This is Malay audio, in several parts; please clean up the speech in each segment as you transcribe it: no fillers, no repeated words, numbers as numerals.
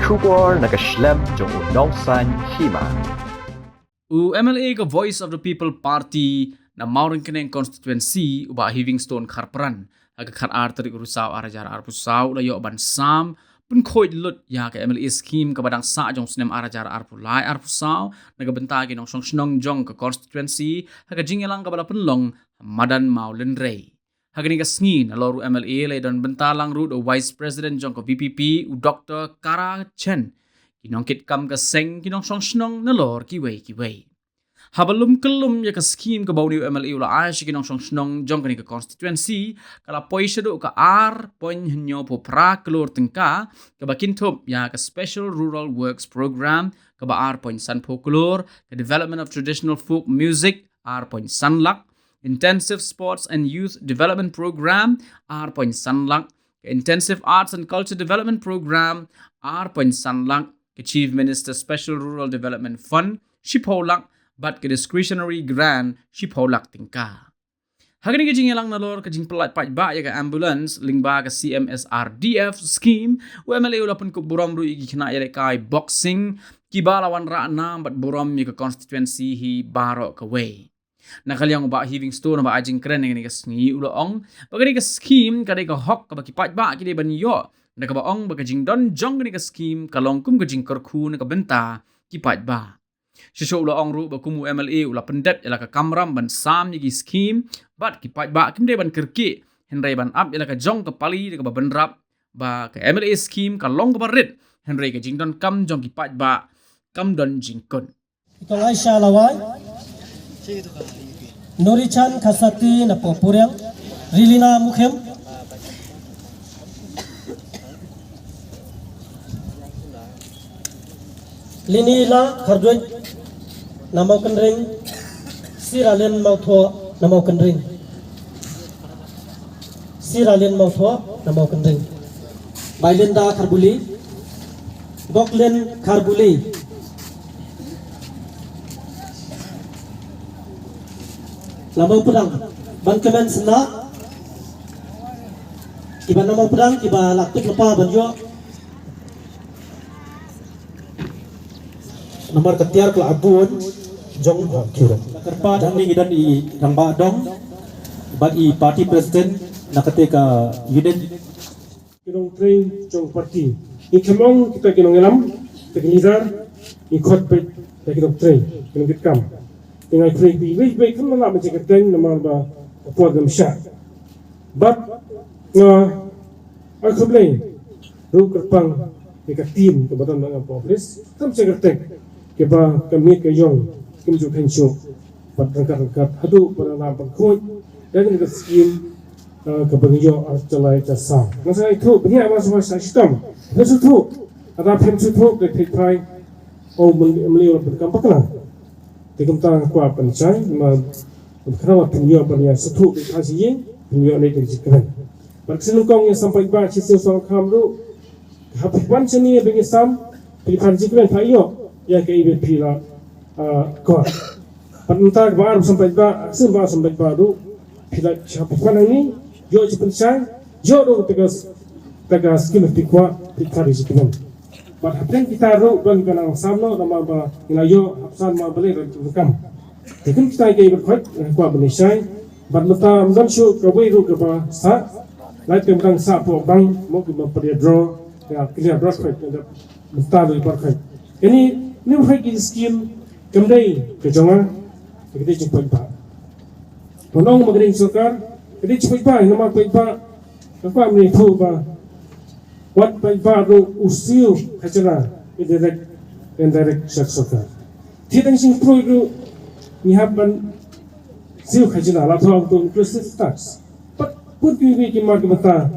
Shubor nakaslem jong unongsan Hima. MLA ka Voice of the People Party na Mawlynrei Constituency uba Heavingstone kharpran aga khar arteri urusaw arajar arpusaw layo ban sam pun khoi lut ya ka MLA Skhim ka badang sa jong snem arajar arpulai arpusaw nagabenta ginong song snong jong ka constituency haga jingelang ka bala punlong madan Mawlynrei. Hagani ka sngi na loru MLA lay don bentalang ru o Vice President jong ka VPP u Dr. Kara Chen kinong kit kam ka seng kinong song snong na lor kiway. Habalum kelum ya ka Skhim ka bawni MLA ula aish kinong song snong jong kani ka constituency kala poisha do ka point hinyo po pra Klur tengka ka bakintop ya ka Special Rural Works Program ka ba point san po Klur ka Development of Traditional Folk Music point sanlak Intensive Sports and Youth Development Program point sanlak Intensive Arts and Culture Development Program point sanlak Chief Minister Special Rural Development Fund shipolak but ke discretionary grant shipolak tingka. Hagani ka jingelang nalor ka jing Paidbah ya ka ambulance lingba ka CMSRDF scheme MLA ula pun ko buram ru igi kina ya kai boxing kibalawan ra na but buram ya ka constituency hi baro ka way. Nakalyang ba Heavingstone ba ajing kren ngani ka sngi ula ong bagani ka scheme ka ka hok ka ba ki Paidbah ki de ban yo nakabaong bagajing don jong ni ka scheme kalongkum gajing karku na kabenta ki Paidbah. Shisho ula ong ru bakumu MLA ula pendet ila ka kamram ban sam ni ki scheme but ki Paidbah kim de ban kirki henry ban up ila ka jong ka pali ka benrap ba ka MLA scheme kalong ka barit henry ka jing don kam jong ki Paidbah kam don jingkon. Itong Aisha Laway Norichan Kasati na popurel Rilina Mukhem Linila Kharjoy Namau Kendring Siralen Mautho Namau Kendring Siralen Mautho Namau Kendring Bailinda Kharbuli Goklen Kharbuli Namau Pedang Bangkemen Sena Kiba Namau Pedang Kiba Laktik Lepa Banjo Nomor ketiar ke abun jong kira. Dan ni dan i ramba dong bagi parti presiden nak ketika unit kinong train jong parti. Ikamong kita kinong elam, teknizar, ikot pe kinong train, kinong kitkam. Tingai train di wei kan mana macam train nama ba program syak. But aku boleh ru kerpang dekat tim kebetulan dengan poplis, tam sekretek keba kami ke yong kim ju pensiun pat rangkat hadu pada nam pangkoi dan dengan skim ke bangyo arcelai jasa masa itu banyak masa sistem itu tu ada pensiun tu ke tekpai oh melihat berkampaklah tekemtang kuat pencai ma kerana penyo banyak satu di kasih penyo ni dijikan bersenukong yang sampai ba sisil soal kamru hapan seni bagi sam pilihan jikan payo ya ke IBP la kor penentar baru sampai serba sampai baru pila siapa ini yo cepat yo do tegas skim pikwa pikari sikinan but hapeng kita ro ban kanang samno nama ba ilayo hapsan ma bele rekam tekan kita ke berkhot kwa benisai but mata mdan shu kabai ro ka sa lai temang sa po bang mo ke pada draw ya clear draw khot mata do berkhot ini ni hagi skim kemdai kejonga kita jumpa Paidbah tolong magring sukar kita jumpa Paidbah nama Paidbah apa ni tu ba what Paidbah ro usil kacana indirect sukar tidak sing pro ro ni haban sil kacana la thong tu inclusive tax but pun ki mark mata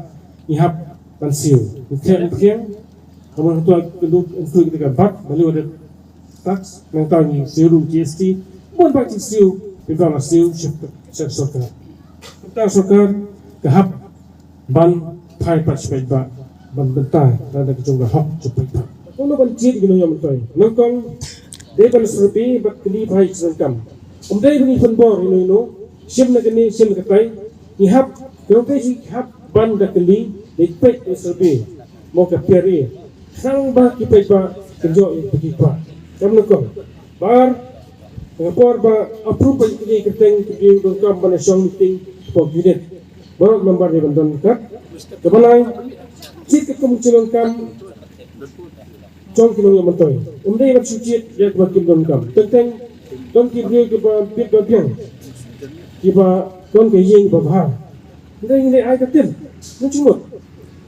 ni hab ban sil kian kamu tu untuk kita bak balik ada tax yang tanya seluruh GST pun baca siu bagaimana siu cek sokar kita sokar kehap ban pai pat Paidbah ban bentai dan ada kejungga hak Paidbah kalau ban ciri gini yang mentai nongkong dia ban serbi bat keli pai sengkam umdai bani penbor ini sim nak ni sim ketai ni hap yang tadi hap ban dah keli dipet serbi mau ke peri Sang ba ki Paidbah kenjo yang pergi ba. Kamu kong. Bar ngapor ba approve ba ki keteng ki dongkam ba national meeting for unit. Baru member di bandan kat. Kebalai cik kemunculan kam Jom kilong yang mentoy. Umday yang suci dia kebakin dongkam. Tentang don ki brio ke ba pit ba piang. Ki ba don ke ying ba ba. Ini ai katil. Nucumut.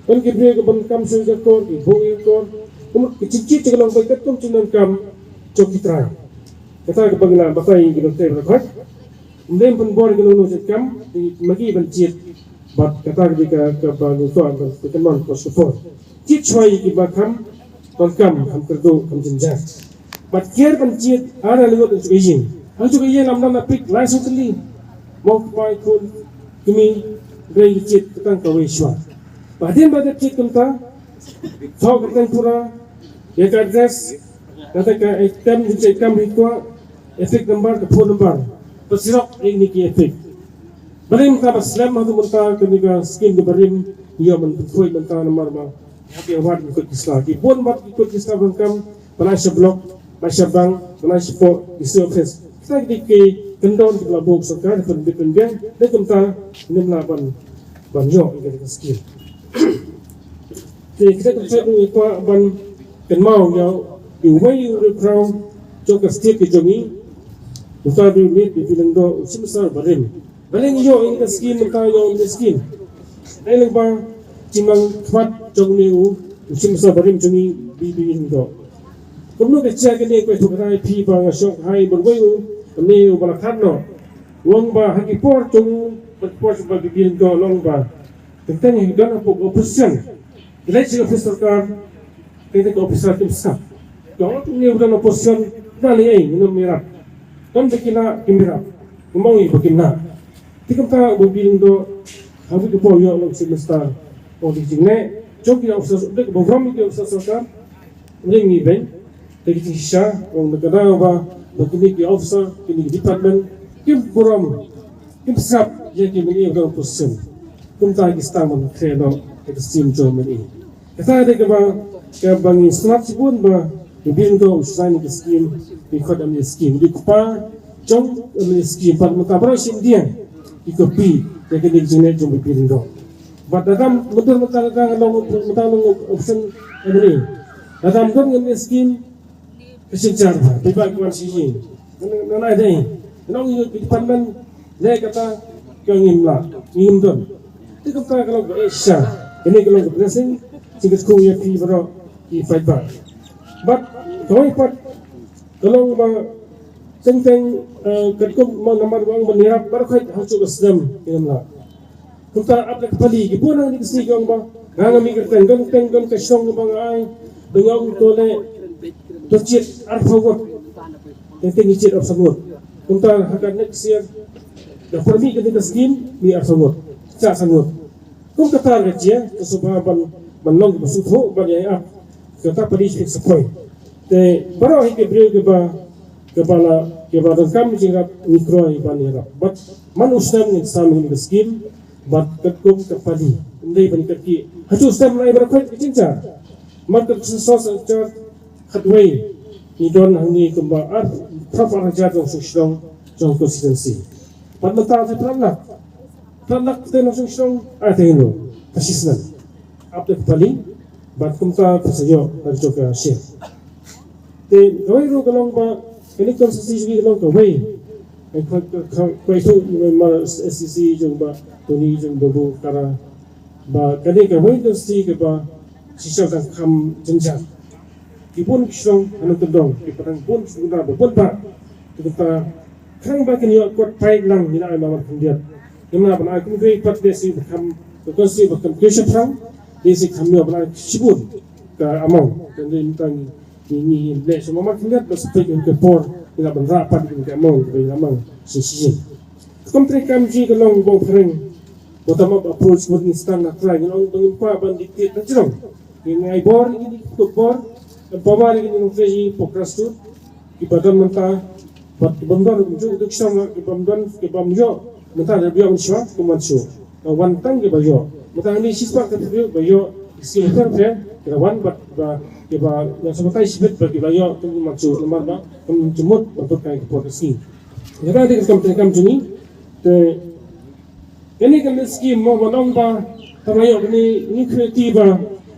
Don ki brio ke ban kam su ja kor ki bo ye kor. Umut ki cicit kelong ba kat tum cinan kam jom ki try. Kata ke bangla bakai ki dong tay rakhat. Umday pun bor ki long set kam di magi ban cit. Bat kata ke ba ni so an ke teman ko support. Cit choi ki ba kam Kam kerdo kam jenjang. Bat kier pencit ada lewat untuk izin. Hal juga ia lam napik langsung keli. Mau pai kun kami gray cit tentang kaweswa. Badan pada cit kenta. Thau tentang pura. Ya ka address. Kata ka item jumpa kam itu. Efek number ke phone number. Persirok ini ki efek. Balim ka baslam hadu mentah keniga skin gebarim. Ia mentuai mentah nomor ma. Happy award ikut Islam. Ibun mat ikut Islam bangkam penasya blok, penasya bank, penasya port, isi office. Kita ke kendon di labuk serkar pendekkan dan kita melakukan banyak ikan skill. Jadi kita kerja dengan kuat ban kenmau yang diubai crown jok setiap kejongi utara dunia di film do sebesar barim. Baling yo ikan skill mentah yo ikan skill. Ini lebih Cimang kuat jong niu, usim sabarim jongi bibi indo. Kamu kerja kini kau itu kena pi bang asok hai berwayu, niu balakan no. Uang bah hagi por jong berpor sebagai bibi indo long bah. Tentang yang dan apa operation. Bila jika officer kar, kita officer tim sah. Kalau tu niu dan operation, dah liai minum merah. Dan berkina kimirap, kemauin berkina. Tiga tak bibi indo, habis tu por yo long semester. Oh di sini, jom kita usah dek beberapa kita usah serkan, ni ben, tapi kisah orang negara apa, begini kita officer, kini department, kim buram, kim sab, yang kini orang position, kim tak kita mengenal kita sim jom ini. Kita ada ke bangi snap sibun bah, lebih untuk usaha ni skim, ikut ambil skim, di kupa, jom ambil skim, pada mata sim dia, ikut pi, yang kini jenis jom berpilih dong. But dalam betul option ini, dalam kan dengan skim kesejar, bebas kuan sih. Nana ada ini, nong itu department, dia kata kau ingin don. Itu kata kalau Asia, ini kalau blessing, singkat kau ya pi bro, pi Paidbah. But kalau ipat, kalau tentang ketika mau nomor uang menirap, baru kait harus juga sedang ingin Kita apa kepali, ibu nang di sini kau bang, nang mikir tenggon kesong bang ay, dengan tole, tercit arfawat, tentang icit arfawat. Kita akan next year, dah pergi kita skim di arfawat, cak sangat. Kau kata kerja, kesukaan banlong bersuatu banyak apa, kita pergi sepoi. Te baru hingga beri kepala kami cakap mikro iban era. But manusia yang sama ini skim. Bat ketum kepali, indai bani kaki. Hatu stem lai berapa cinta. Market sesuatu secara hadway. Idon hangi kembar, proper ajar dong susung jong constituency. Bat mental saya pernah kita susung ada ini kasisnan. Apa kepali, bat kumta persayo dari juga share. Te kawai ru kalong ba, ini konstitusi kalong kawai. Kau itu memang SCC jumpa Tony jumpa bu kara ba kali kawai itu si keba sisa kan kam jenjang. Kipun kisong anu tendong, kipan pun sudah berbuat. Kita kang ba kini kuat paid lang ni nak mawar kendiat. Kemana pun aku mungkin pat desi bekam konstitusi bekam kisah perang desi kami apa sibun ke amau dan tentang ini le semua makin lihat berspek ke por tidak berrapat dengan amau dari amau sisi. Kontrak kami kalau bau kering, bottom up approach buat instan nak try, kalau mengimpa bandit nanti ini bor ini bor, pemar ini nufresi pokrastur, ibadan mentah, bamdan untuk sama bamdan mentah ada biar mensyuat kemansyuat, wantang ke bayo, mentah ini siswa kemudian bayo skim fair kita wan kita yang sebagai sibet bagi layak tu maksud lemar dah jemut untuk kai report skim kita ada kam juni ini kan skim mau banong ba tamayok ni kreatif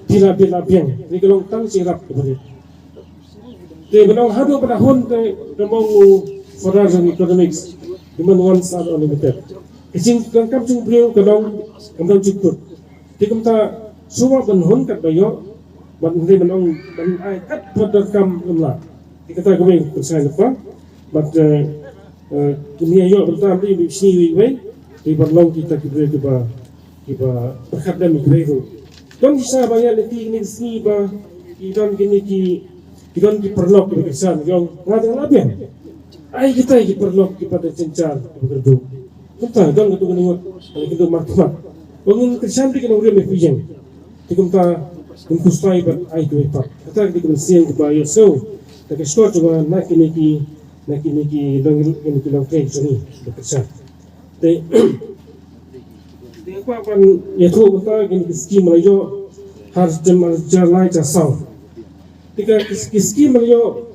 bila piang ni kalau tang sirap begitu te banong hadu pada hun te demong foreign economics human ones are unlimited kecing kam jung beliau kadang cukup ti kamta semua benhun kat bayo ban ni banong ban ai kat pada kam lemla kita kami percaya apa but dunia yo bertam di sini we di banong kita kita berkhadam itu don bisa banyak lagi ini sini ba idon gini idon di perlok di kesan yang ngadang labian ai kita di perlok pada cencar begitu kita don itu ngut itu makmat bangun kesan di kena urip efisien kita kustai ban ai tu pak kita di kesan ke bayo so tak skor juga nak ini dong ini kita train sini kesan te apa kan ya tu kita gini skim Melayu harus jalan jasau. Jika skim Melayu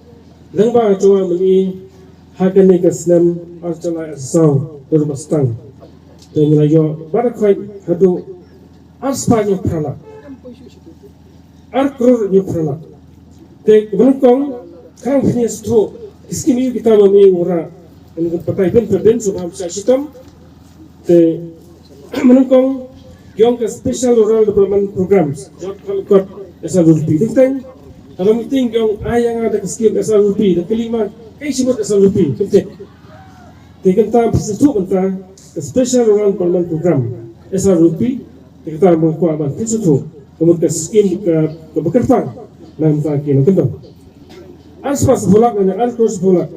lembah coba beli harga ni keslam harus jalan jasau berbastang. Dan Melayu barakai hadu aspanya perala, arkur ni perala. Te berengkong kau punya stu skim ini kita beli murah. Ini pakai ben sebab saya sistem te menungkong yung special rural development programs jod kalkot SRLP tingtang kalau meeting yung ayang ada skim SRLP dan kelima kay sibot SRLP tingtang tingkanta pisitu kanta special rural development program SRLP kita mengkuat ban pisitu kemudian skim ke bekerfang nam takin kendong aspas bolak dan alkos bolak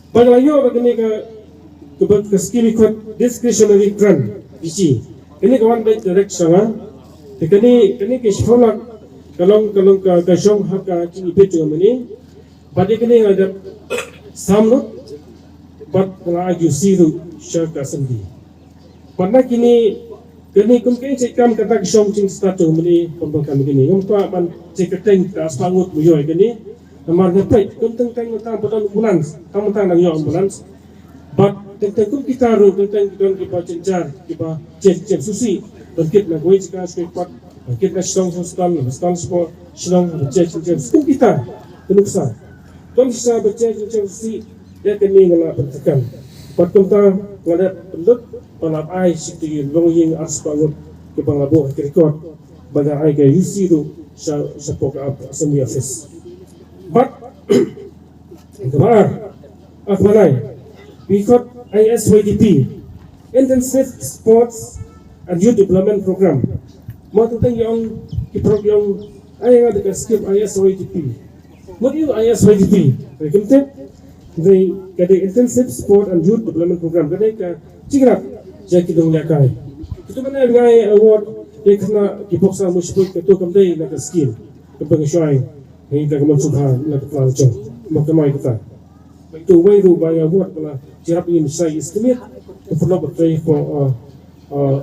baglayo bagini ke skim ikut discretionary grant isi ini kawan baik direct sangat kini ke sekolah kalau ke kasong hak cing ipet juga meni pada kini ada samut bat lagi siru syaka sendi pada kini kumkai cekam kata kasong cing start juga meni pembangkang kini umpa man ceketeng tas pangut buyoy kini namar ngepet kumteng tang pada ambulans tang nang yo ambulans but tentang kita kita cencar kita cek susi dan kita nak wait kita sepat kita strong sport strong cek kita penuksa dan bisa baca cek susi dia kini ngala pertekan patungta ngada penduk palap ai sikti longying aspangut ke banglabo rekod bagi ai ke UC tu sapok assembly office but kemar akmalai because ISYDP, Intensive Sports and Youth Development Program. Mau tentang yang program ayah ada skip ISYDP. Mau itu ISYDP. Kemudian the Intensive Sport and Youth Development Program. Kadang cikrat jadi kita melihat. Itu mana dengan award yang kena dipaksa musyrik itu kemudian nak skip. Kemudian syai yang kita kemudian subhan nak pelajar. Makam kita. Itu wayu bayar buat pula. Jarap ini saya estimate perlu bertanya ko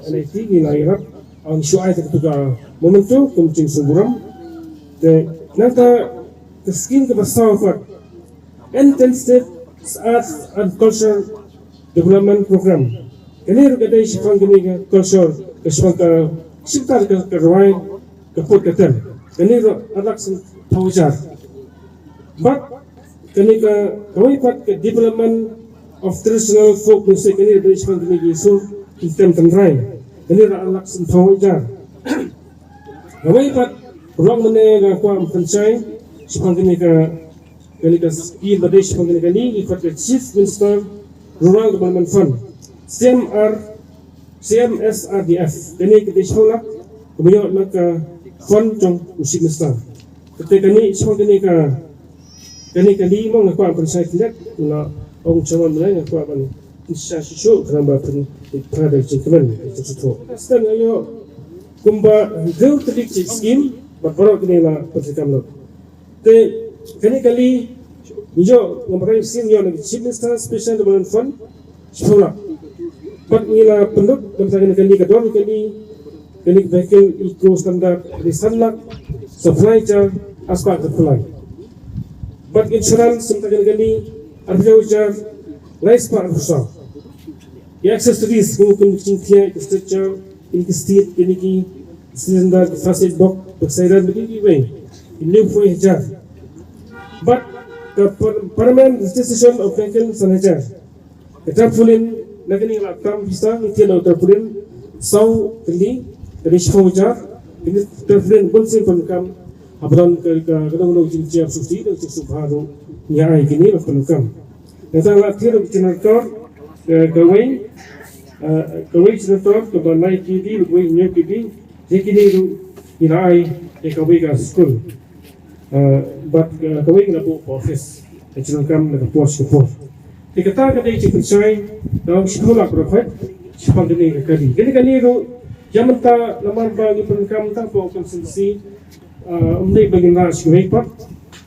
NIT ini lahirap ang syuai ketika momentu kumcing sumburam de nata keskin ke basawat intensive arts and culture development program ini rugade sifang gini culture kesifang ka siftar ke rawai ke pot ketel ini anak sen taujar but kini ka kawai pat ke development of traditional folk music ini dari sepanjang negeri so sistem tengrai ini anak sentau jar. Kawai pat ruang mana yang kuam pencai sepanjang negeri ski badai sepanjang negeri ikut Chief Minister Rural Development Fund CMSRDF ini kita sekolah kemudian nak fund jong musik minister. Ketika ini sepanjang negeri kali mau kuam pencai tidak orang cawan Melayu aku akan insya susu kerana pada jengkeman itu suatu. Sekarang ayo kumba jauh terik skim berperang kini lah percakapan lo. Te kali hijau ngomongin skim yang lagi Chief Minister Special Development Fund sekolah. But ni lah penduk dalam kali kedua kali kini vehicle eco standard risanlak supply jar aspak supply. But insurance semtakan gani arjau jar rice pak rusak. Ya accessories mungkin cintia structure in state kini ki standard facet box bersairan begini way. Ini foi jar. But the permanent registration of vehicle sanajar. Keterpulin nagani latam bisa itil terpulin sau kali risau jar ini terpulin bunsin penkam abran ke kadang-kadang cintia suci dan subhanahu nyai kini penkam. Kita latih kenalkan kawai senator kebanai kini kawai nyai kini kini itu inai kawai ke school. But kawai kena buat office kenalkan nak puas ke pos. Dikata kadai cipucai dalam sekolah berapa siapa kini kali itu zaman ta lamar bagi penkam ta po konsensi umday bagian sekolah pat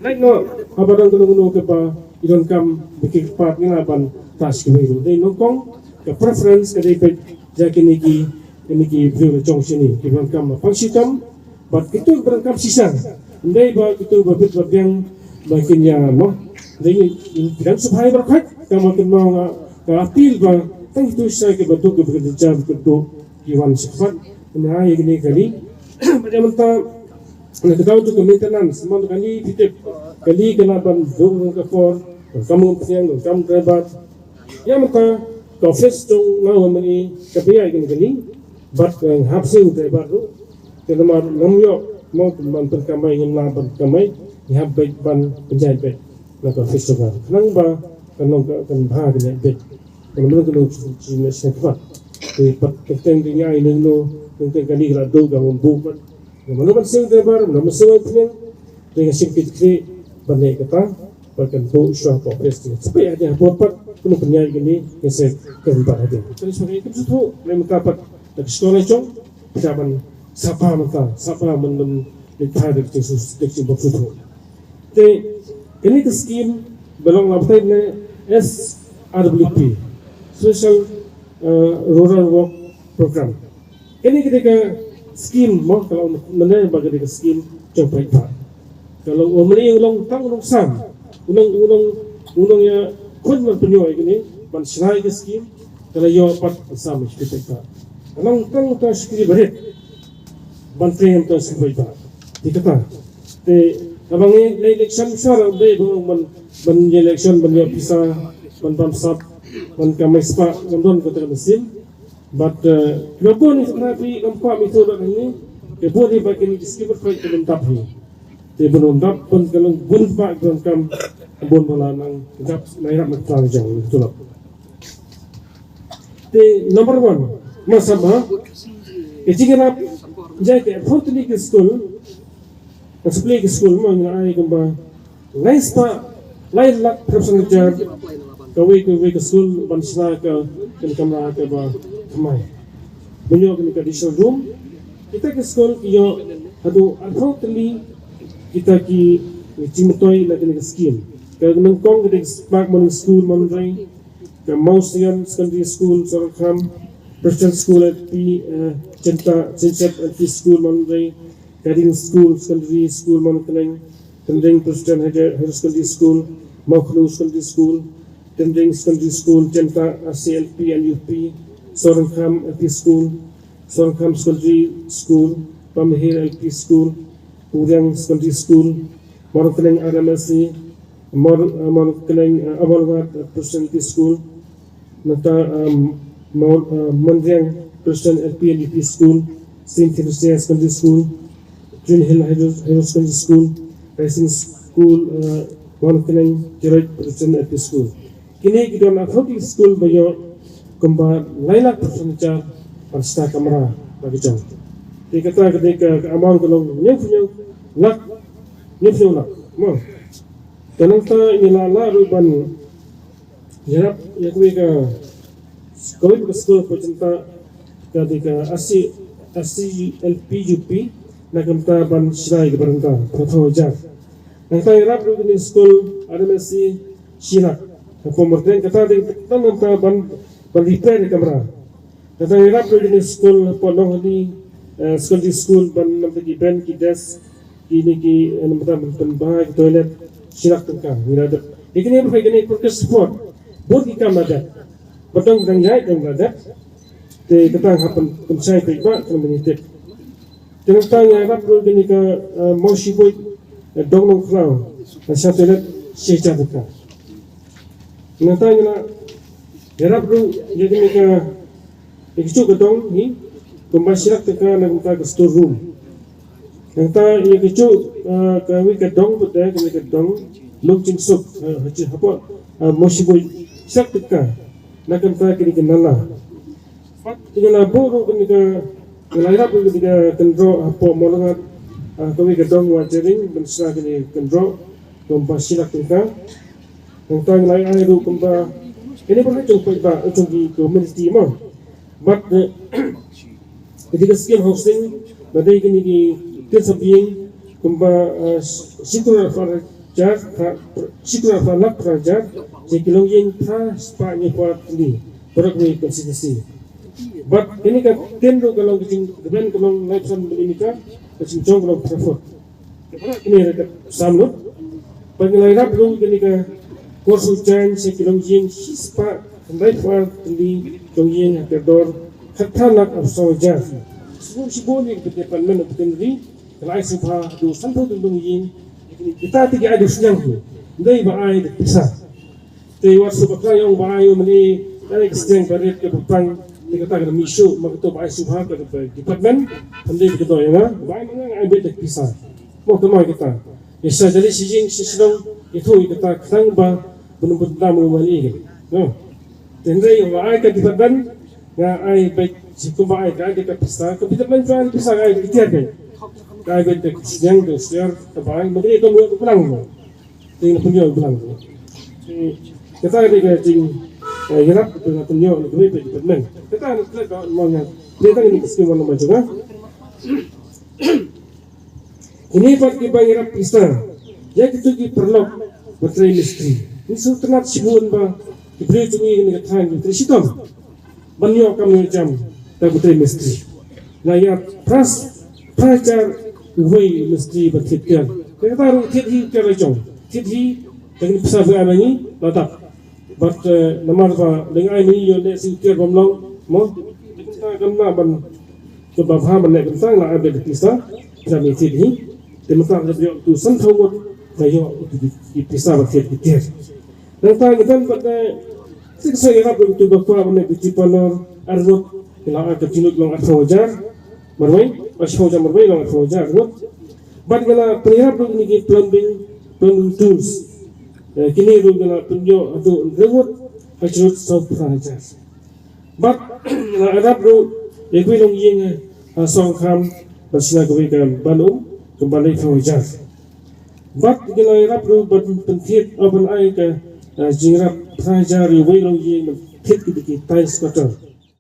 naik no abadang kuno ke pa idon kam bikin part ni laban tas sekolah itu. Dai nongkong ke preference kadai pe jakini ki beliau cong sini idon kam fungsi kam but itu berangkap sisa umday ba itu babit babiang bagiannya no dai tidak supaya berkat kamu kenal ke apil ba tang itu saya ke betul ke bekerja betul iwan cepat menai gini kali macam ta nak tahu tu ke maintenance semua kali titip kali kenaban dong ke for kamu siang kamu terbat ya maka office tu mau meni kebiaya gini kali but hapsing terbat tu kenapa namyo mau mantan kamai ngelaban kamai ya baik ban penjahit baik nak office tu kan nang ba kanong kan bahag ni bet kemudian kalau jenis sekat penting dia ini lo penting kali kalau do gam buat kemudian masing terbar masing punya dengan sikit kri bandai kata bahkan tu syah progres supaya ada buat kena punya ini kesek keempat ada jadi sebagai itu tu memang dapat dari sekolah itu zaman siapa men lihat dari Jesus dari bukti te ini ke skim belum apa ini SRWP Social Rural Work Program. Ini ketika skim mau kalau mana bagi ketika skim jauh Paidbah. Kalau umumnya ulang sam, ulangnya kun berpenyuai ini bansinai ke skim kalau yo pat sam itu Paidbah. Ulang tas kiri berat banteng tas Paidbah. Dikata, abangnya election syara udah ban election ban yo bisa ban bamsap ban kamispa ngandon kota mesin but kenapa ni sebenarnya nampak itu dah ini kenapa dia bagi ni skipper fight belum tapi dia belum dapat pun kalau bun pak belum kam bun melanang jap naik macam jauh itu lah. The number one masabah kecingan jadi approach ke school display ke school mana ai kemba lain pak lain lak professional jar kawai ke school bansna ke kamera ke ba kamai bunyo ke additional room kita ke school yo adu unfortunately kita ki cimutoi la ke scheme ke nongkong ke spark morning school Mawlynrei ke Mausian secondary school Skhim Christian school at Cinta Cincep at school Mawlynrei Heading school secondary school Mawlynrei Tending Christian higher secondary school Mawlynrei secondary school Tending secondary school Cinta CLP and UP Skhim LP school Skhim secondary school Pamhir LP school Puriang secondary school Mawlynrei RMSC Mawlynrei Awalwat Christian LP school Nata Mawlynrei Christian LP and UP school St. Teresa secondary school Green Hill Higher secondary school Rising school Mawlynrei Jeroit Christian LP school kini kita nak pergi school bayo kembar lain persenjataan pasta kamera bagi jam. Dia kata ketika amal kalau nyunyuk nak, mau. Kenapa ini lala ruban jarap ya kuika sekolah ke sekolah percinta ketika LPUP nak kemta ban sirai ke berangka pertama jar. Nanti jarap ruban sekolah ada masih sirak. Pemerintah kata kita nampak ban repair kamera. Kata Arab di school pondok ni secondary school ban nampak ki ben ki des ini ki nampak ban toilet sirak tengkang ada ini apa ini proses support buat ki kam ada batang dangjai dan ada te ketang happen pensai Paidbah kan menitip dengan tanya apa perlu ini ke mau sibuk dong nong klau asal toilet seja tengkang dengan tanya Yarap perlu jadi mereka ikut kedong ni pembasirak teka nak kita ke store room. Yang ta ia ikut kami kedong betul kami kedong log jinsuk haji apa mosiboi sak teka nak kita kini kenala. Tinggal boru kami ke yarap perlu kita kendro apa molangat kami kedong wajaring bensra kini kendro pembasirak teka. Yang ta lain air ru kemba ini pernah coba untuk di community mah, but ketika Skhim housing, badai kini di tersebut kumba sikular falak perajar, sekilong yang pra spanya kuat ini, berakui Constituency. But ini kan tendo kalau kecing, dengan kalau lifesan berinika, kecing jong kalau prefer. Ini rekat samlut, pengelairan belum kini ke kursus jalan sekilong yang hispa kembali kuat di jong kedor katanak absau jar. Sebelum sibuk ni kedepan mana petendri kalau subha do sampai tundung yang kita tiga ada siang tu. Dai baai pisah. Te wasu bakal yang baai meni dari keseng barit ke petang dikatakan misu mak tu baai subha ke department pandai begitu ya na baai mana ai bet pisah. Mau kemai kita. Isa jadi sijing sisidong itu kita ketang ba benar tamu mali no tendai ai ka dipadan nga ai baik sikum ai ka de ka pista ka bitan fan pista ai kitiar de ai bet de siang de siar ka bai mari to mu pulang mo ting punyo pulang kita de ka ting yarap to na punyo ni be department kita ni kla mo nya kita ni Skhim mo ma juga ini pak ki bang yarap pista ya itu ki perlu betul misteri ini sultanat sibun ba diberi tungi ni katang ni trisitom banyo kami jam tak betul misteri na ya prajar uway misteri berkitkan kita tahu tihi kerajong tihi dengan pesawat berani latak but namar ba dengan ini yo ne sikir bomlong mo kita kena ban kebabha ban ne kentang la abe dipisa kami tihi tempat dia tu santawut kayo dipisa berkit dan kita pada siksa yarap itu bakwa mana dicipalor arut kalau ada jinut long arfojar marwai pashoja marwai long arfojar arut but kalau perihap ini plumbing tools kini kalau tunjuk atau reward ajut soft prajar but kalau arab ekwi long yeng songkham bersina kewikan Bandung kembali fajar but kalau arab pentit open eye ke jingrap prajar riwai long yeng fit kita tais kotor